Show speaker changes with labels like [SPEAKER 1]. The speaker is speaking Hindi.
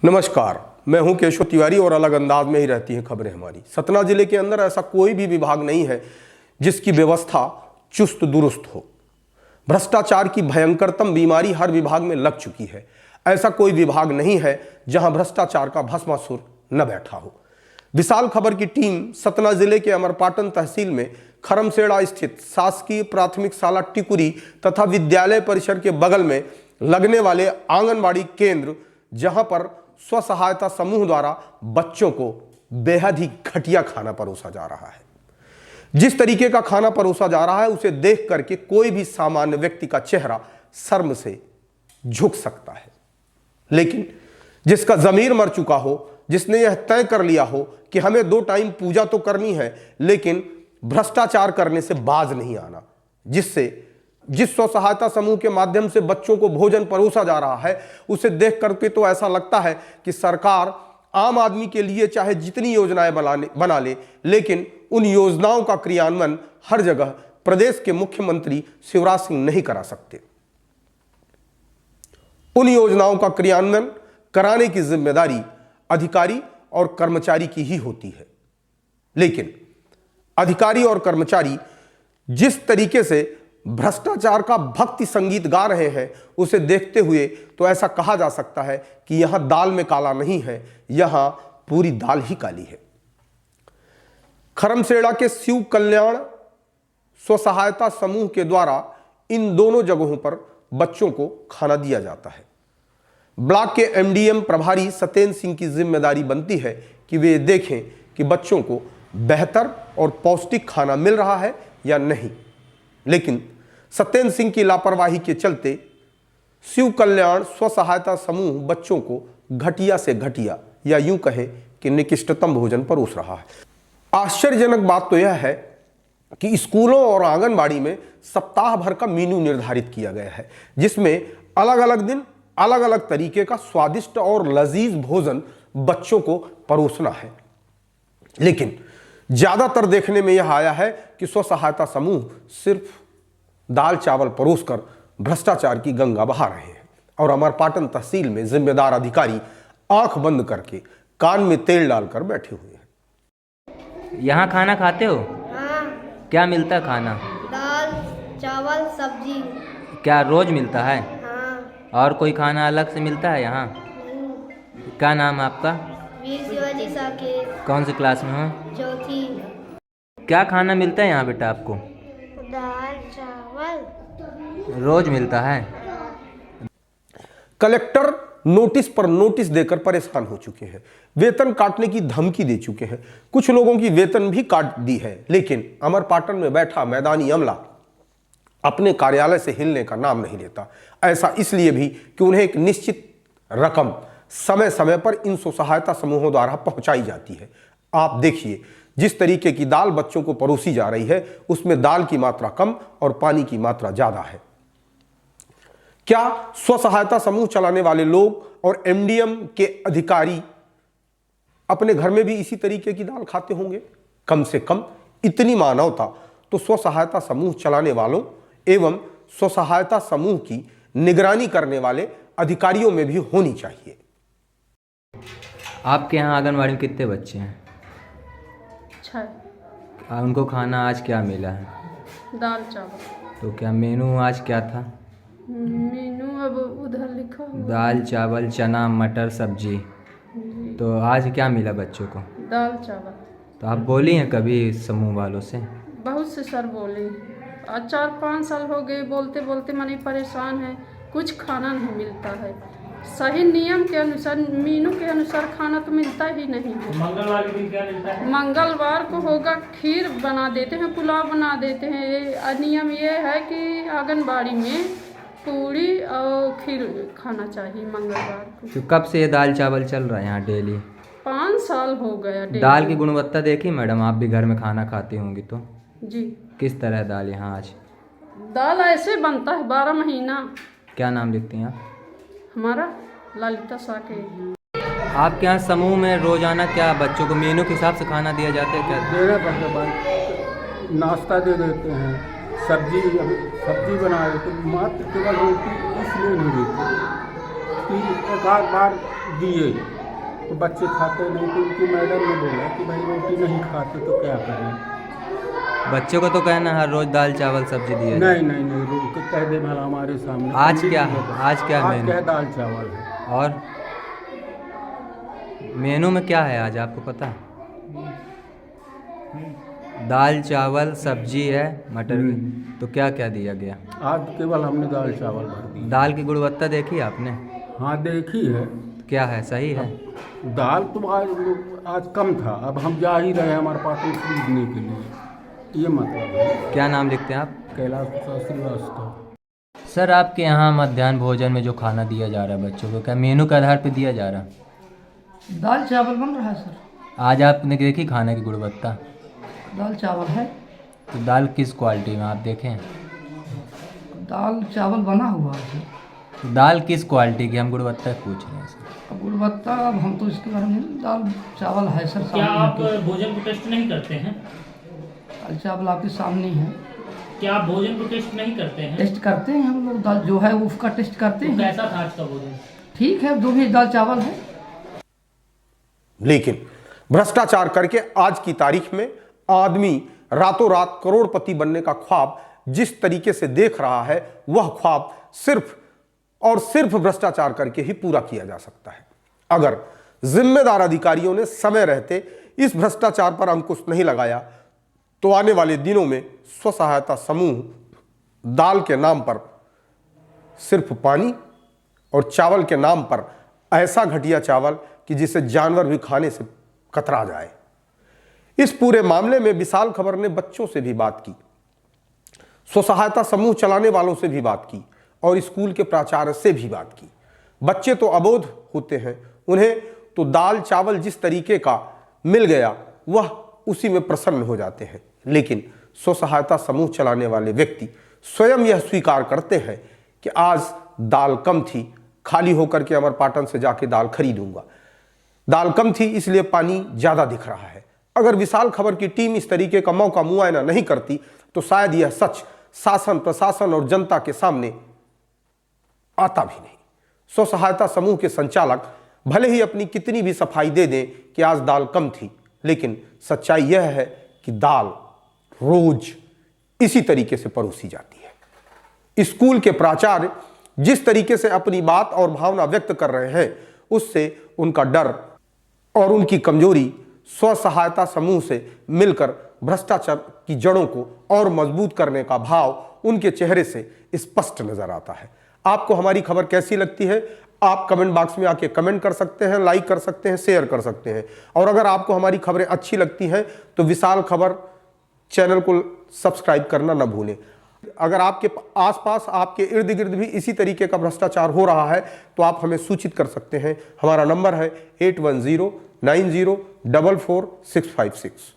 [SPEAKER 1] नमस्कार, मैं हूं केशव तिवारी और अलग अंदाज में ही रहती हैं खबरें हमारी। सतना जिले के अंदर ऐसा कोई भी विभाग नहीं है जिसकी व्यवस्था चुस्त दुरुस्त हो। भ्रष्टाचार की भयंकरतम बीमारी हर विभाग में लग चुकी है। ऐसा कोई विभाग नहीं है जहां भ्रष्टाचार का भस्मासुर न बैठा हो। विशाल खबर की टीम सतना जिले के अमरपाटन तहसील में खरमसेड़ा स्थित शासकीय प्राथमिक शाला टिकुरी तथा विद्यालय परिसर के बगल में लगने वाले आंगनबाड़ी केंद्र, जहां पर स्व सहायता समूह द्वारा बच्चों को बेहद ही घटिया खाना परोसा जा रहा है। जिस तरीके का खाना परोसा जा रहा है उसे देख करके कोई भी सामान्य व्यक्ति का चेहरा शर्म से झुक सकता है, लेकिन जिसका जमीर मर चुका हो, जिसने यह तय कर लिया हो कि हमें 2 टाइम पूजा तो करनी है लेकिन भ्रष्टाचार करने से बाज नहीं आना, जिस स्व सहायता समूह के माध्यम से बच्चों को भोजन परोसा जा रहा है, उसे देख करके तो ऐसा लगता है कि सरकार आम आदमी के लिए चाहे जितनी योजनाएं बना ले, लेकिन उन योजनाओं का क्रियान्वयन हर जगह प्रदेश के मुख्यमंत्री शिवराज सिंह नहीं करा सकते। उन योजनाओं का क्रियान्वयन कराने की जिम्मेदारी अधिकारी और कर्मचारी की ही होती है, लेकिन अधिकारी और कर्मचारी जिस तरीके से भ्रष्टाचार का भक्ति संगीत गा रहे हैं, उसे देखते हुए तो ऐसा कहा जा सकता है कि यहां दाल में काला नहीं है, यहां पूरी दाल ही काली है। खरमसेड़ा के शिव कल्याण स्व सहायता समूह के द्वारा इन दोनों जगहों पर बच्चों को खाना दिया जाता है। ब्लॉक के एमडीएम प्रभारी सत्येंद्र सिंह की जिम्मेदारी बनती है कि वे देखें कि बच्चों को बेहतर और पौष्टिक खाना मिल रहा है या नहीं, लेकिन सत्येंद्र सिंह की लापरवाही के चलते शिव कल्याण स्व सहायता समूह बच्चों को घटिया से घटिया या यूं कहें कि निकृष्टतम भोजन परोस रहा है। आश्चर्यजनक बात तो यह है कि स्कूलों और आंगनबाड़ी में सप्ताह भर का मेनू निर्धारित किया गया है, जिसमें अलग अलग दिन अलग अलग तरीके का स्वादिष्ट और लजीज भोजन बच्चों को परोसना है, लेकिन ज्यादातर देखने में यह आया है कि स्व सहायता समूह सिर्फ दाल चावल परोसकर भ्रष्टाचार की गंगा बहा रहे हैं और अमरपाटन तहसील में जिम्मेदार अधिकारी आंख बंद करके कान में तेल डालकर बैठे हुए हैं।
[SPEAKER 2] यहाँ खाना खाते हो?
[SPEAKER 3] हाँ।
[SPEAKER 2] क्या मिलता है खाना?
[SPEAKER 3] दाल चावल सब्जी।
[SPEAKER 2] क्या रोज मिलता है?
[SPEAKER 3] हाँ।
[SPEAKER 2] और कोई खाना अलग से मिलता है यहाँ?
[SPEAKER 3] नहीं।
[SPEAKER 2] क्या नाम है आपका?
[SPEAKER 3] वीर शिवाजी साकेत।
[SPEAKER 2] कौन सी क्लास में हो?
[SPEAKER 3] चौथी।
[SPEAKER 2] क्या खाना मिलता है यहाँ बेटा आपको?
[SPEAKER 3] दाल चावल
[SPEAKER 2] रोज मिलता है।
[SPEAKER 1] कलेक्टर नोटिस पर नोटिस देकर परेशान हो चुके हैं, वेतन काटने की धमकी दे चुके हैं, कुछ लोगों की वेतन भी काट दी है, लेकिन अमरपाटन में बैठा मैदानी अमला अपने कार्यालय से हिलने का नाम नहीं लेता। ऐसा इसलिए भी कि उन्हें एक निश्चित रकम समय समय पर इन स्व सहायता समूहों द्वारा पहुंचाई जाती है। आप देखिए, जिस तरीके की दाल बच्चों को परोसी जा रही है उसमें दाल की मात्रा कम और पानी की मात्रा ज्यादा है। क्या स्व सहायता समूह चलाने वाले लोग और एमडीएम के अधिकारी अपने घर में भी इसी तरीके की दाल खाते होंगे? कम से कम इतनी मानवता तो स्व सहायता समूह चलाने वालों एवं स्व सहायता समूह की निगरानी करने वाले अधिकारियों में भी होनी चाहिए।
[SPEAKER 2] आपके यहाँ आंगनबाड़ी में कितने बच्चे हैं?
[SPEAKER 4] 6।
[SPEAKER 2] उनको खाना आज क्या मिला है?
[SPEAKER 4] दाल चावल।
[SPEAKER 2] तो क्या मेनू आज क्या था?
[SPEAKER 4] मेनू अब उधर लिखा हुआ।
[SPEAKER 2] दाल चावल चना मटर सब्जी। तो आज क्या मिला बच्चों को?
[SPEAKER 4] दाल चावल।
[SPEAKER 2] तो आप बोली हैं कभी समूह वालों से?
[SPEAKER 4] बहुत से सर बोले, 4-5 साल हो गए बोलते बोलते मनी परेशान है, कुछ खाना नहीं मिलता है। सही नियम के अनुसार मेनू के अनुसार खाना तो मिलता ही नहीं है।
[SPEAKER 5] मंगलवार के दिन क्या मिलता है?
[SPEAKER 4] मंगलवार को होगा खीर बना देते हैं, पुलाव बना देते हैं। ये नियम ये है कि आंगनबाड़ी में पूरी और खीर खाना चाहिए मंगलवार को।
[SPEAKER 2] तो कब से ये दाल चावल चल रहा है यहाँ डेली?
[SPEAKER 4] 5 साल हो गया डेली।
[SPEAKER 2] दाल की गुणवत्ता देखी मैडम? आप भी घर में खाना खाती होंगी तो
[SPEAKER 4] जी।
[SPEAKER 2] किस तरह है दाल यहाँ आज?
[SPEAKER 4] दाल ऐसे बनता है 12 महीना।
[SPEAKER 2] क्या नाम लिखती हैं आप?
[SPEAKER 4] हमारा ललिता साकेत।
[SPEAKER 2] आपके यहाँ समूह में रोजाना क्या बच्चों को मेनू के हिसाब से खाना दिया जाता है? क्या
[SPEAKER 5] देना पड़ता है, नाश्ता दे देते हैं, सब्जी बना देते, मात्र केवल रोटी इसलिए नहीं देते रोटी एक आध बार दिए तो बच्चे खाते नहीं, तो उनकी मैडम ने बोला कि भाई रोटी नहीं खाते तो क्या करें।
[SPEAKER 2] बच्चों को तो कहना हर रोज दाल चावल सब्जी दिया जाए।
[SPEAKER 5] नहीं रोटी को कह दे भला हमारे सामने।
[SPEAKER 2] आज क्या है? आज क्या
[SPEAKER 5] आज
[SPEAKER 2] मेनू?
[SPEAKER 5] क्या है? दाल चावल है।
[SPEAKER 2] और मेनू में क्या है आज आपको पता है? दाल चावल सब्जी है मटर की, तो क्या क्या दिया गया?
[SPEAKER 5] आज केवल हमने दाल चावल भर दी।
[SPEAKER 2] दाल की गुणवत्ता देखी आपने?
[SPEAKER 5] हाँ देखी है।
[SPEAKER 2] क्या है, सही है?
[SPEAKER 5] दाल तो आज कम था, अब हम जा ही रहे हैं हमारे पाटन खरीदने के लिए, ये मतलब है।
[SPEAKER 2] क्या नाम लिखते हैं आप?
[SPEAKER 5] कैलाश प्रसाद श्रीवास्तव।
[SPEAKER 2] सर आपके यहाँ मध्याह्न भोजन में जो खाना दिया जा रहा है बच्चों को, क्या मेनू के आधार पर दिया जा रहा है?
[SPEAKER 6] दाल चावल बन रहा है सर।
[SPEAKER 2] आज आपने देखी खाने की गुणवत्ता?
[SPEAKER 6] दाल चावल है।
[SPEAKER 2] तो दाल किस क्वालिटी में आप देखें?
[SPEAKER 6] दाल चावल बना हुआ है सर।
[SPEAKER 2] तो दाल किस क्वालिटी की, हम गुणवत्ता पूछ रहे हैं सर।
[SPEAKER 6] अब गुणवत्ता अब हम तो इसके बारे में, दाल चावल है सर।
[SPEAKER 7] क्या आप
[SPEAKER 6] सामने
[SPEAKER 7] भोजन को टेस्ट नहीं करते हैं?
[SPEAKER 6] दाल चावल आपके सामने है।
[SPEAKER 7] क्या आप भोजन को टेस्ट नहीं करते हैं?
[SPEAKER 6] टेस्ट करते हैं हम लोग, दाल जो है उसका टेस्ट करते
[SPEAKER 7] तो
[SPEAKER 6] हैं।
[SPEAKER 7] कैसा था आज का भोजन?
[SPEAKER 6] ठीक है, जो भी दाल चावल है।
[SPEAKER 1] लेकिन भ्रष्टाचार करके आज की तारीख में आदमी रातों रात करोड़पति बनने का ख्वाब जिस तरीके से देख रहा है, वह ख्वाब सिर्फ और सिर्फ भ्रष्टाचार करके ही पूरा किया जा सकता है। अगर जिम्मेदार अधिकारियों ने समय रहते इस भ्रष्टाचार पर अंकुश नहीं लगाया तो आने वाले दिनों में स्व सहायता समूह दाल के नाम पर सिर्फ पानी और चावल के नाम पर ऐसा घटिया चावल कि जिसे जानवर भी खाने से कतरा जाए। इस पूरे मामले में विशाल खबर ने बच्चों से भी बात की, स्व सहायता समूह चलाने वालों से भी बात की और स्कूल के प्राचार्य से भी बात की। बच्चे तो अबोध होते हैं, उन्हें तो दाल चावल जिस तरीके का मिल गया वह उसी में प्रसन्न हो जाते हैं। लेकिन स्व सहायता समूह चलाने वाले व्यक्ति स्वयं यह स्वीकार करते हैं कि आज दाल कम थी, खाली होकर के अमरपाटन से जाके दाल खरीदूंगा, दाल कम थी इसलिए पानी ज्यादा दिख रहा है। अगर विशाल खबर की टीम इस तरीके का मौका मुआयना नहीं करती तो शायद यह सच शासन प्रशासन और जनता के सामने आता भी नहीं। स्व सहायता समूह के संचालक भले ही अपनी कितनी भी सफाई दे दें कि आज दाल कम थी, लेकिन सच्चाई यह है कि दाल रोज इसी तरीके से परोसी जाती है। स्कूल के प्राचार्य जिस तरीके से अपनी बात और भावना व्यक्त कर रहे हैं, उससे उनका डर और उनकी कमजोरी स्व सहायता समूह से मिलकर भ्रष्टाचार की जड़ों को और मजबूत करने का भाव उनके चेहरे से स्पष्ट नजर आता है। आपको हमारी खबर कैसी लगती है? आप कमेंट बॉक्स में आके कमेंट कर सकते हैं, लाइक कर सकते हैं, शेयर कर सकते हैं। और अगर आपको हमारी खबरें अच्छी लगती हैं तो विशाल खबर चैनल को सब्सक्राइब करना न भूलें। अगर आपके आसपास आपके इर्द गिर्द भी इसी तरीके का भ्रष्टाचार हो रहा है तो आप हमें सूचित कर सकते हैं। हमारा नंबर है 8109044656।